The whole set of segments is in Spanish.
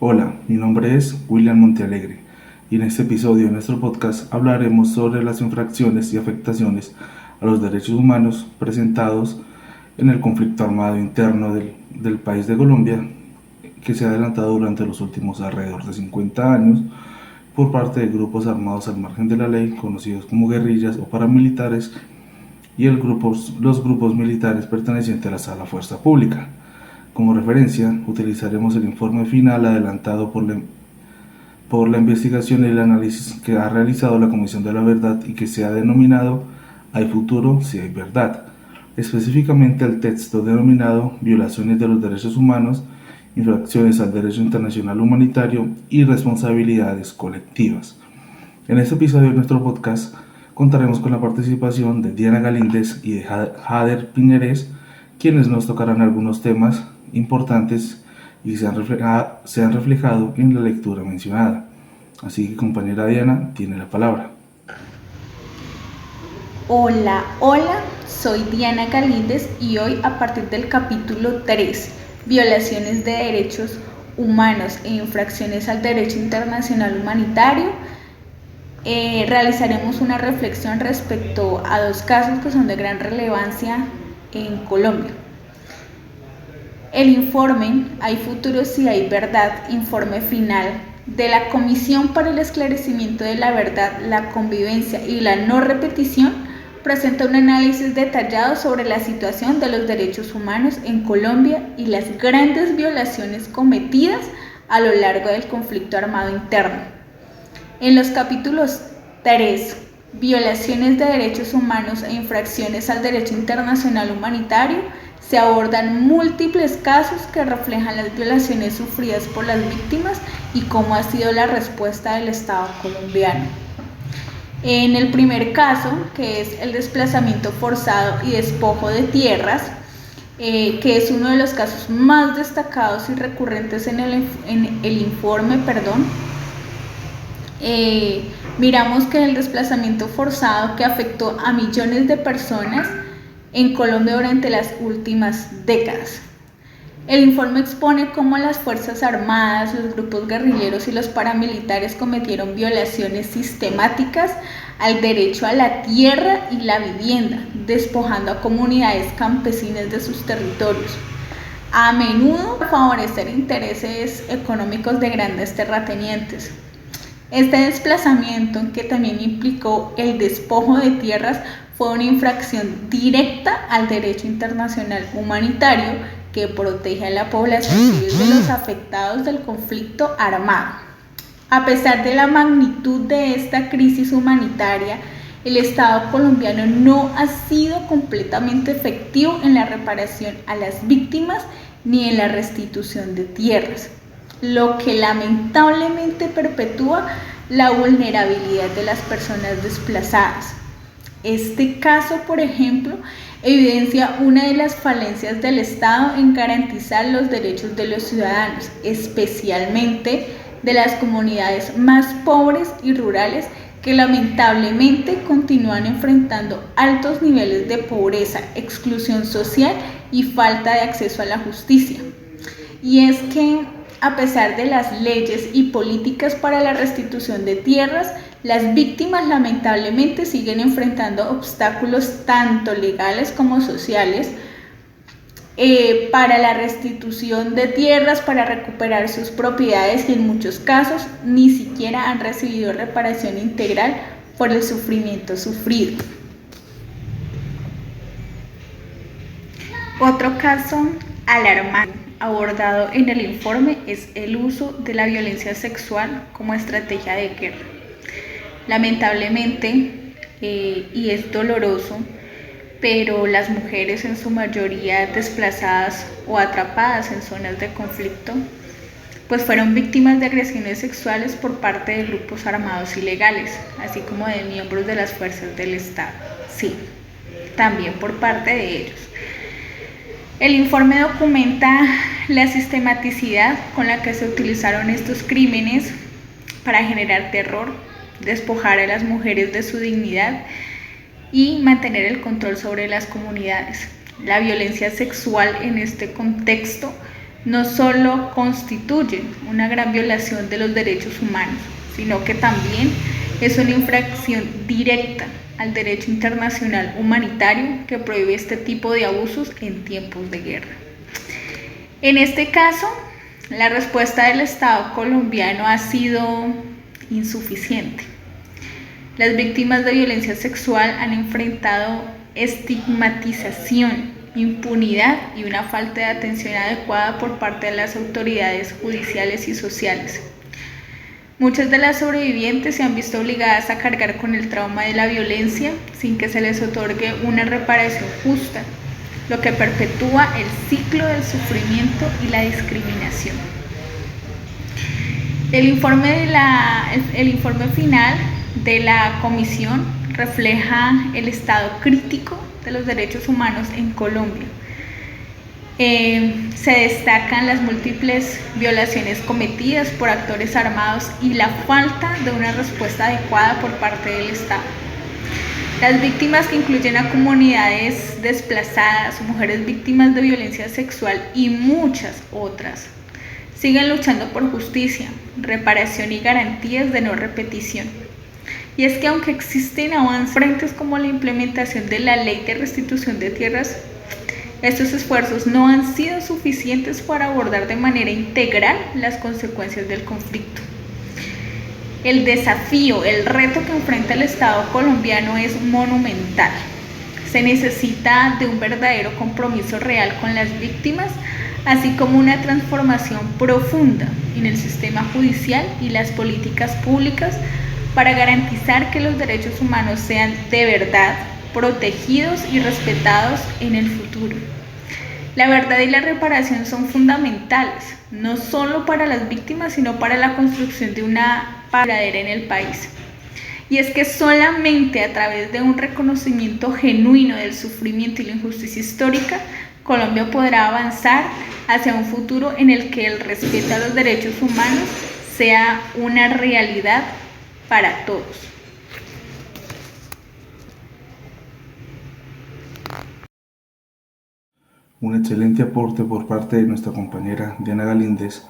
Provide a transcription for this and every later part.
Hola, mi nombre es William Montealegre y en este episodio de nuestro podcast hablaremos sobre las infracciones y afectaciones a los derechos humanos presentados en el conflicto armado interno del país de Colombia, que se ha adelantado durante los últimos alrededor de 50 años por parte de grupos armados al margen de la ley, conocidos como guerrillas o paramilitares, y los grupos militares pertenecientes a la fuerza pública. Como referencia, utilizaremos el informe final adelantado por la investigación y el análisis que ha realizado la Comisión de la Verdad y que se ha denominado "Hay futuro si hay verdad", específicamente el texto denominado "Violaciones de los derechos humanos, infracciones al derecho internacional humanitario y responsabilidades colectivas". En este episodio de nuestro podcast contaremos con la participación de Diana Galíndez y de Jader Piñeres, quienes nos tocarán algunos temas importantes y se han reflejado en la lectura mencionada. Así que, compañera Diana, tiene la palabra. Hola, soy Diana Galíndez y hoy, a partir del capítulo 3, Violaciones de Derechos Humanos e Infracciones al Derecho Internacional Humanitario, realizaremos una reflexión respecto a dos casos que son de gran relevancia en Colombia. El informe "Hay futuro si hay verdad", informe final de la Comisión para el Esclarecimiento de la Verdad, la Convivencia y la No Repetición, presenta un análisis detallado sobre la situación de los derechos humanos en Colombia y las grandes violaciones cometidas a lo largo del conflicto armado interno. En los capítulos 3, Violaciones de derechos humanos e infracciones al derecho internacional humanitario, se abordan múltiples casos que reflejan las violaciones sufridas por las víctimas y cómo ha sido la respuesta del Estado colombiano. En el primer caso, que es el desplazamiento forzado y despojo de tierras, que es uno de los casos más destacados y recurrentes en el informe, miramos que el desplazamiento forzado que afectó a millones de personas en Colombia durante las últimas décadas. El informe expone cómo las Fuerzas Armadas, los grupos guerrilleros y los paramilitares cometieron violaciones sistemáticas al derecho a la tierra y la vivienda, despojando a comunidades campesinas de sus territorios, a menudo para favorecer intereses económicos de grandes terratenientes. Este desplazamiento, que también implicó el despojo de tierras, fue una infracción directa al derecho internacional humanitario que protege a la población civil de los afectados del conflicto armado. A pesar de la magnitud de esta crisis humanitaria, el Estado colombiano no ha sido completamente efectivo en la reparación a las víctimas ni en la restitución de tierras, lo que lamentablemente perpetúa la vulnerabilidad de las personas desplazadas. Este caso, por ejemplo, evidencia una de las falencias del Estado en garantizar los derechos de los ciudadanos, especialmente de las comunidades más pobres y rurales, que lamentablemente continúan enfrentando altos niveles de pobreza, exclusión social y falta de acceso a la justicia. Y es que, a pesar de las leyes y políticas para la restitución de tierras, las víctimas lamentablemente siguen enfrentando obstáculos tanto legales como sociales para la restitución de tierras, para recuperar sus propiedades, y en muchos casos ni siquiera han recibido reparación integral por el sufrimiento sufrido. Otro caso alarmante abordado en el informe es el uso de la violencia sexual como estrategia de guerra. Lamentablemente, y es doloroso, pero las mujeres, en su mayoría desplazadas o atrapadas en zonas de conflicto, pues fueron víctimas de agresiones sexuales por parte de grupos armados ilegales, así como de miembros de las fuerzas del Estado. Sí, también por parte de ellos. El informe documenta la sistematicidad con la que se utilizaron estos crímenes para generar terror, despojar a las mujeres de su dignidad y mantener el control sobre las comunidades. La violencia sexual en este contexto no solo constituyen una gran violación de los derechos humanos, sino que también es una infracción directa al derecho internacional humanitario que prohíbe este tipo de abusos en tiempos de guerra. En este caso, la respuesta del Estado colombiano ha sido insuficiente. Las víctimas de violencia sexual han enfrentado estigmatización, impunidad y una falta de atención adecuada por parte de las autoridades judiciales y sociales. Muchas de las sobrevivientes se han visto obligadas a cargar con el trauma de la violencia sin que se les otorgue una reparación justa, lo que perpetúa el ciclo del sufrimiento y la discriminación. El informe final de la comisión refleja el estado crítico de los derechos humanos en Colombia. Se destacan las múltiples violaciones cometidas por actores armados y la falta de una respuesta adecuada por parte del Estado. Las víctimas, que incluyen a comunidades desplazadas, mujeres víctimas de violencia sexual y muchas otras, siguen luchando por justicia, reparación y garantías de no repetición. Y es que aunque existen avances frentes como la implementación de la Ley de Restitución de Tierras, estos esfuerzos no han sido suficientes para abordar de manera integral las consecuencias del conflicto. El desafío, el reto que enfrenta el Estado colombiano es monumental. Se necesita de un verdadero compromiso real con las víctimas, así como una transformación profunda en el sistema judicial y las políticas públicas para garantizar que los derechos humanos sean de verdad protegidos y respetados en el futuro. La verdad y la reparación son fundamentales, no solo para las víctimas, sino para la construcción de una paz duradera en el país. Y es que solamente a través de un reconocimiento genuino del sufrimiento y la injusticia histórica, Colombia podrá avanzar hacia un futuro en el que el respeto a los derechos humanos sea una realidad para todos. Un excelente aporte por parte de nuestra compañera Diana Galíndez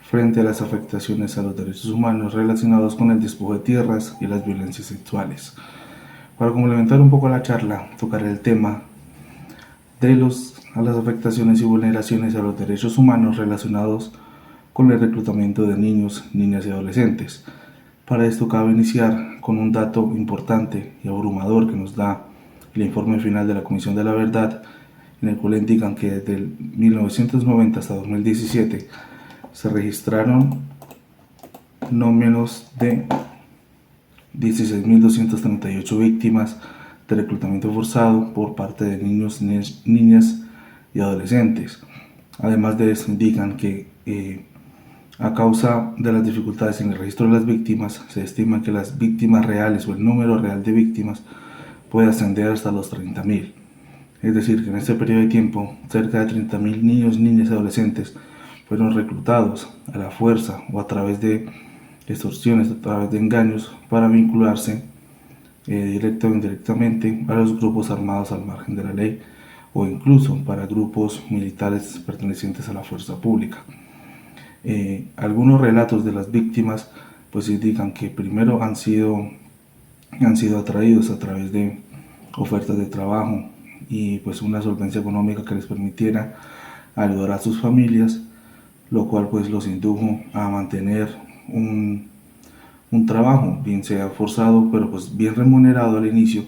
frente a las afectaciones a los derechos humanos relacionados con el despojo de tierras y las violencias sexuales. Para complementar un poco la charla, tocaré el tema de las afectaciones y vulneraciones a los derechos humanos relacionados con el reclutamiento de niños, niñas y adolescentes. Para esto cabe iniciar con un dato importante y abrumador que nos da el informe final de la Comisión de la Verdad, en el cual indican que desde el 1990 hasta 2017 se registraron no menos de 16.238 víctimas de reclutamiento forzado por parte de niños, niñas y adolescentes. Además de eso, indican que a causa de las dificultades en el registro de las víctimas, se estima que las víctimas reales o el número real de víctimas puede ascender hasta los 30.000. Es decir, que en este periodo de tiempo, cerca de 30.000 niños, niñas y adolescentes fueron reclutados a la fuerza o a través de extorsiones, a través de engaños, para vincularse directa o indirectamente a los grupos armados al margen de la ley o incluso para grupos militares pertenecientes a la fuerza pública. Algunos relatos de las víctimas pues indican que primero han sido atraídos a través de ofertas de trabajo y pues una solvencia económica que les permitiera ayudar a sus familias, lo cual pues los indujo a mantener un trabajo, bien sea forzado, pero pues bien remunerado al inicio,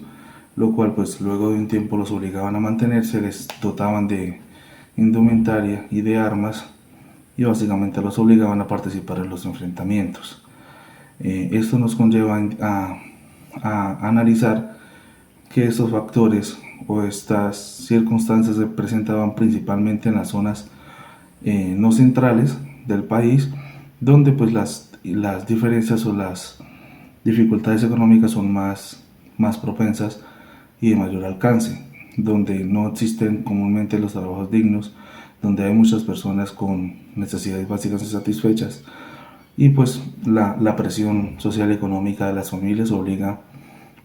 lo cual pues luego de un tiempo los obligaban a mantenerse, les dotaban de indumentaria y de armas y básicamente los obligaban a participar en los enfrentamientos. Esto nos conlleva a analizar que estos factores o estas circunstancias se presentaban principalmente en las zonas no centrales del país, donde pues las diferencias o las dificultades económicas son más propensas y de mayor alcance, donde no existen comúnmente los trabajos dignos, donde hay muchas personas con necesidades básicas insatisfechas y pues la presión social y económica de las familias obliga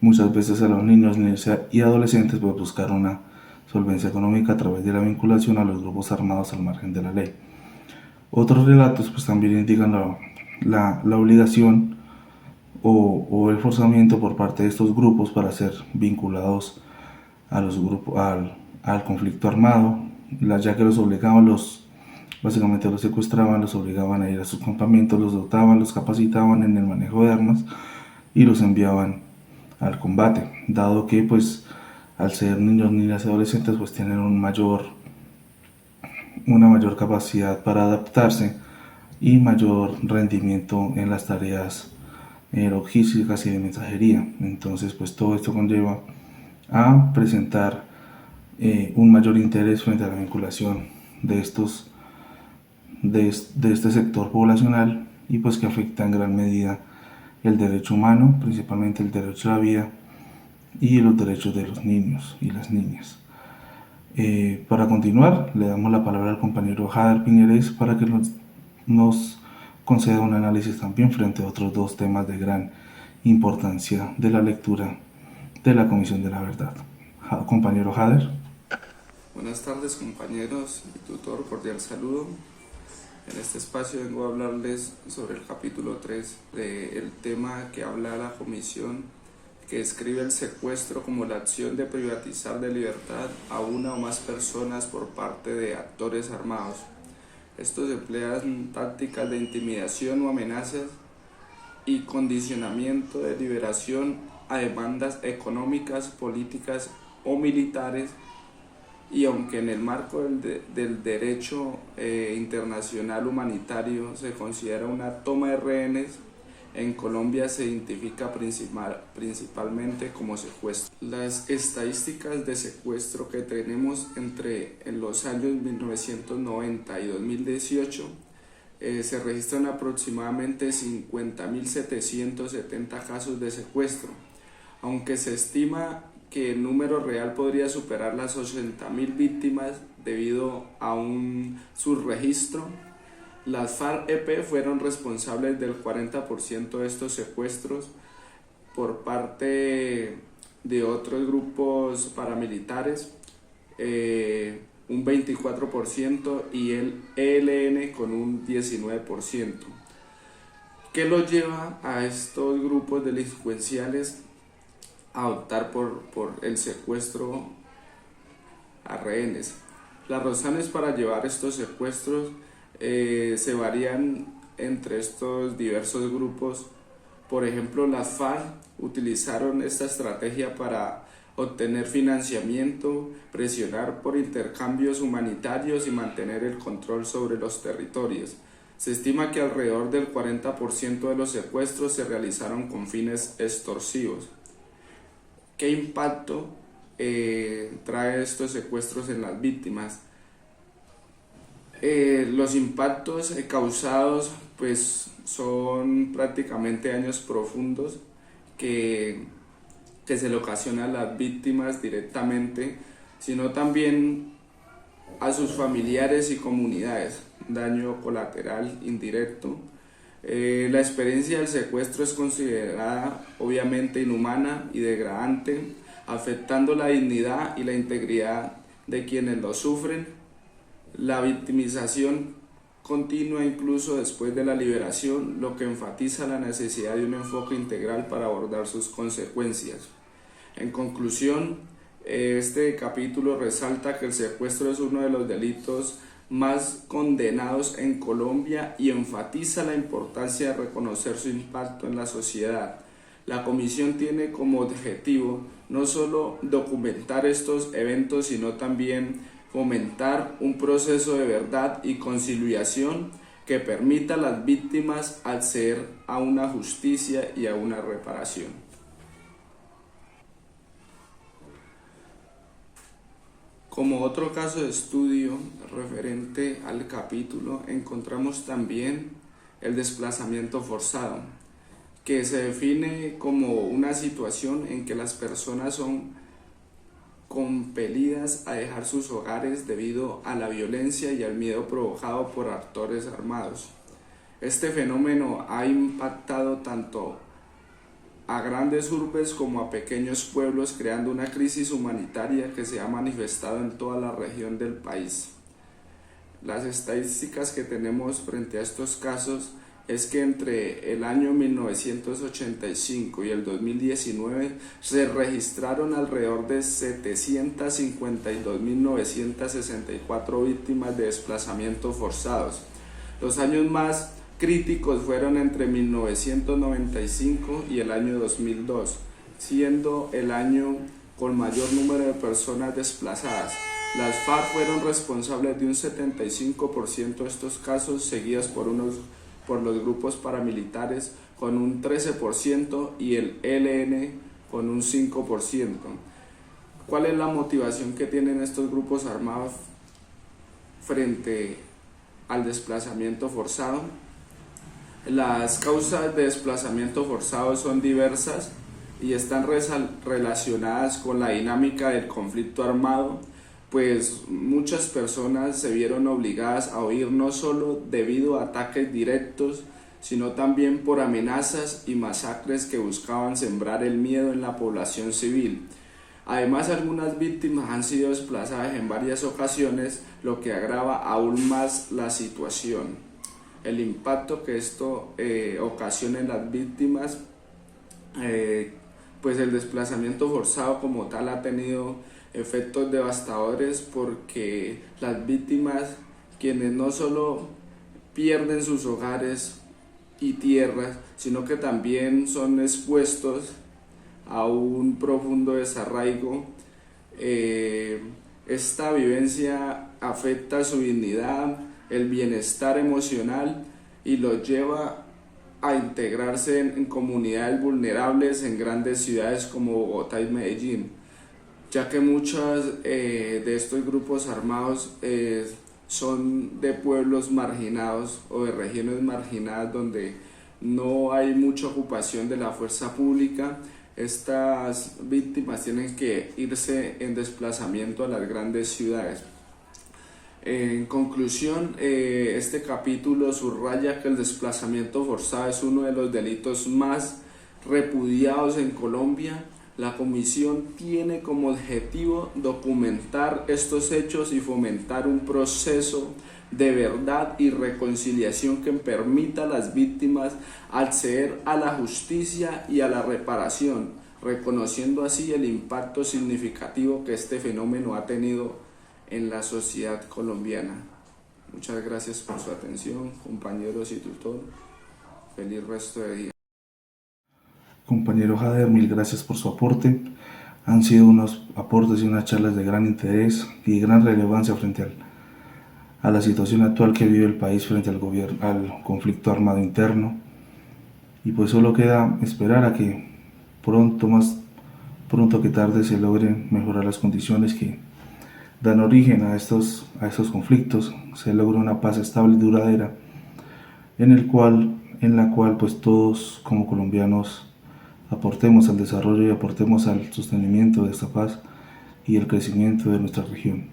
muchas veces a los niños, niñas y adolescentes pues buscar una solvencia económica a través de la vinculación a los grupos armados al margen de la ley. Otros relatos pues también indican la obligación o el forzamiento por parte de estos grupos para ser vinculados a los grupos, al conflicto armado, ya que los obligaban, básicamente los secuestraban, los obligaban a ir a sus campamentos, los dotaban, los capacitaban en el manejo de armas y los enviaban al combate, dado que pues al ser niños, niñas y adolescentes pues tienen una mayor capacidad para adaptarse y mayor rendimiento en las tareas logísticas y de mensajería. Entonces pues todo esto conlleva a presentar un mayor interés frente a la vinculación de este sector poblacional, y pues que afecta en gran medida el derecho humano, principalmente el derecho a la vida y los derechos de los niños y las niñas. Para continuar, le damos la palabra al compañero Jader Piñeres para que nos conceda un análisis también frente a otros dos temas de gran importancia de la lectura de la Comisión de la Verdad. Compañero Jader. Buenas tardes, compañeros y tutor, cordial saludo. En este espacio vengo a hablarles sobre el capítulo 3 del tema que habla la comisión, que describe el secuestro como la acción de privatizar de libertad a una o más personas por parte de actores armados. Estos emplean tácticas de intimidación o amenazas y condicionamiento de liberación a demandas económicas, políticas o militares, y aunque en el marco del derecho internacional humanitario se considera una toma de rehenes, en Colombia se identifica principalmente como secuestro. Las estadísticas de secuestro que tenemos en los años 1990 y 2018 se registran aproximadamente 50.770 casos de secuestro, aunque se estima que el número real podría superar las 80.000 víctimas debido a un subregistro. Las FARC-EP fueron responsables del 40% de estos secuestros por parte de otros grupos paramilitares, un 24%, y el ELN con un 19%. ¿Qué los lleva a estos grupos delincuenciales a optar por el secuestro a rehenes? Las razones para llevar estos secuestros se varían entre estos diversos grupos. Por ejemplo, las FARC utilizaron esta estrategia para obtener financiamiento, presionar por intercambios humanitarios y mantener el control sobre los territorios. Se estima que alrededor del 40% de los secuestros se realizaron con fines extorsivos. ¿Qué impacto trae estos secuestros en las víctimas? Los impactos causados pues son prácticamente daños profundos que se le ocasiona a las víctimas directamente, sino también a sus familiares y comunidades, daño colateral indirecto. La experiencia del secuestro es considerada obviamente inhumana y degradante, afectando la dignidad y la integridad de quienes lo sufren. La victimización continúa incluso después de la liberación, lo que enfatiza la necesidad de un enfoque integral para abordar sus consecuencias. En conclusión, este capítulo resalta que el secuestro es uno de los delitos más condenados en Colombia y enfatiza la importancia de reconocer su impacto en la sociedad. La comisión tiene como objetivo no solo documentar estos eventos, sino también fomentar un proceso de verdad y conciliación que permita a las víctimas acceder a una justicia y a una reparación. Como otro caso de estudio referente al capítulo, encontramos también el desplazamiento forzado, que se define como una situación en que las personas son compelidas a dejar sus hogares debido a la violencia y al miedo provocado por actores armados. Este fenómeno ha impactado tanto a grandes urbes como a pequeños pueblos, creando una crisis humanitaria que se ha manifestado en toda la región del país. Las estadísticas que tenemos frente a estos casos es que entre el año 1985 y el 2019 se registraron alrededor de 752.964 víctimas de desplazamientos forzados. Los años más críticos fueron entre 1995 y el año 2002, siendo el año con mayor número de personas desplazadas. Las FARC fueron responsables de un 75% de estos casos, seguidas por los grupos paramilitares con un 13% y el ELN con un 5%. ¿Cuál es la motivación que tienen estos grupos armados frente al desplazamiento forzado? Las causas de desplazamiento forzado son diversas y están relacionadas con la dinámica del conflicto armado, pues muchas personas se vieron obligadas a huir no solo debido a ataques directos, sino también por amenazas y masacres que buscaban sembrar el miedo en la población civil. Además, algunas víctimas han sido desplazadas en varias ocasiones, lo que agrava aún más la situación. El impacto que esto ocasiona en las víctimas, pues el desplazamiento forzado como tal ha tenido efectos devastadores, porque las víctimas, quienes no solo pierden sus hogares y tierras, sino que también son expuestos a un profundo desarraigo, esta vivencia afecta su dignidad, el bienestar emocional y los lleva a integrarse en comunidades vulnerables en grandes ciudades como Bogotá y Medellín, ya que muchos de estos grupos armados son de pueblos marginados o de regiones marginadas donde no hay mucha ocupación de la fuerza pública. Estas víctimas tienen que irse en desplazamiento a las grandes ciudades. En conclusión, este capítulo subraya que el desplazamiento forzado es uno de los delitos más repudiados en Colombia. La comisión tiene como objetivo documentar estos hechos y fomentar un proceso de verdad y reconciliación que permita a las víctimas acceder a la justicia y a la reparación, reconociendo así el impacto significativo que este fenómeno ha tenido en la sociedad colombiana. Muchas gracias por su atención, compañeros y tutor. Feliz resto de día. Compañero Jader, mil gracias por su aporte. Han sido unos aportes y unas charlas de gran interés y gran relevancia frente a la situación actual que vive el país frente al conflicto armado interno. Y pues solo queda esperar a que más pronto que tarde se logren mejorar las condiciones que dan origen a estos conflictos, se logre una paz estable y duradera en la cual pues todos como colombianos aportemos al desarrollo y aportemos al sostenimiento de esta paz y el crecimiento de nuestra región.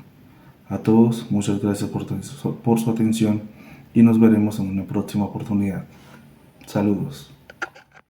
A todos, muchas gracias por su atención y nos veremos en una próxima oportunidad. Saludos.